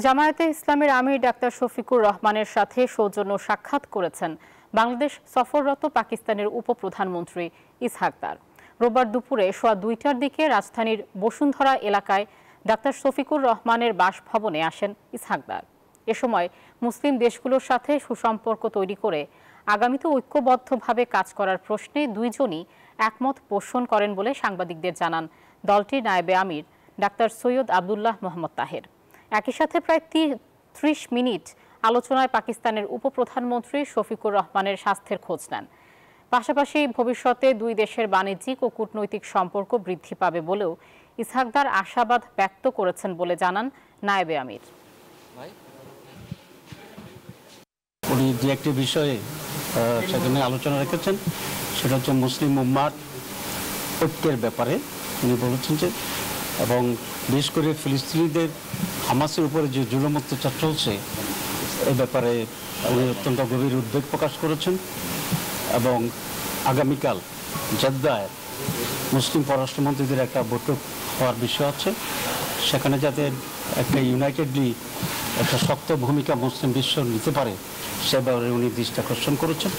জামায়াতে ইসলামের আমির ডাক্তার শফিকুর রহমানের সাথে সৌজন্য সাক্ষাৎ করেছেন বাংলাদেশ সফররত পাকিস্তানের উপপ্রধানমন্ত্রী ইসহাক দার। রোববার দুপুরে সোয়া ২টার দিকে রাজধানীর বসুন্ধরা এলাকায় ডাক্তার শফিকুর রহমানের বাসভবনে আসেন ইসহাক দার। এ সময় মুসলিম দেশগুলোর সাথে সুসম্পর্ক তৈরি করে আগামীতে ঐক্যবদ্ধভাবে কাজ করার প্রশ্নে দুইজনই একমত পোষণ করেন বলে সাংবাদিকদের জানান দলটির নায়েবে আমির ডাক্তার সৈয়দ আবদুল্লাহ মোহাম্মদ তাহের। একই সাথে প্রায় ৩০ মিনিট আলোচনায় পাকিস্তানের উপপ্রধানমন্ত্রী শফিকুর রহমানের স্বাস্থ্যের খোঁজ নেন। পাশাপাশি ভবিষ্যতে দুই দেশের বাণিজ্যিক ও কূটনৈতিক সম্পর্ক বৃদ্ধি পাবে বলেও ইসহাক দার আশাবাদ ব্যক্ত করেছেন বলে জানান নায়েবে আমির। উনি যে একটি বিষয়ে সেখানে আলোচনা রেখেছেন, সেটা হচ্ছে মুসলিম উম্মার ঐক্যের ব্যাপারে উনি বলেছেন যে, এবং বিশেষ করে ফিলিস্তিনিদের হামাসের উপরে যে জুলুম অত্যাচার চলছে এ ব্যাপারে উনি অত্যন্ত গভীর উদ্বেগ প্রকাশ করেছেন। এবং আগামীকাল জেদ্দায় মুসলিম পররাষ্ট্রমন্ত্রীদের একটা বৈঠক হওয়ার বিষয় আছে, সেখানে যাতে একটা ইউনাইটেডলি একটা শক্ত ভূমিকা মুসলিম বিশ্ব নিতে পারে সে ব্যাপারে উনি দৃষ্টি আকর্ষণ করেছেন।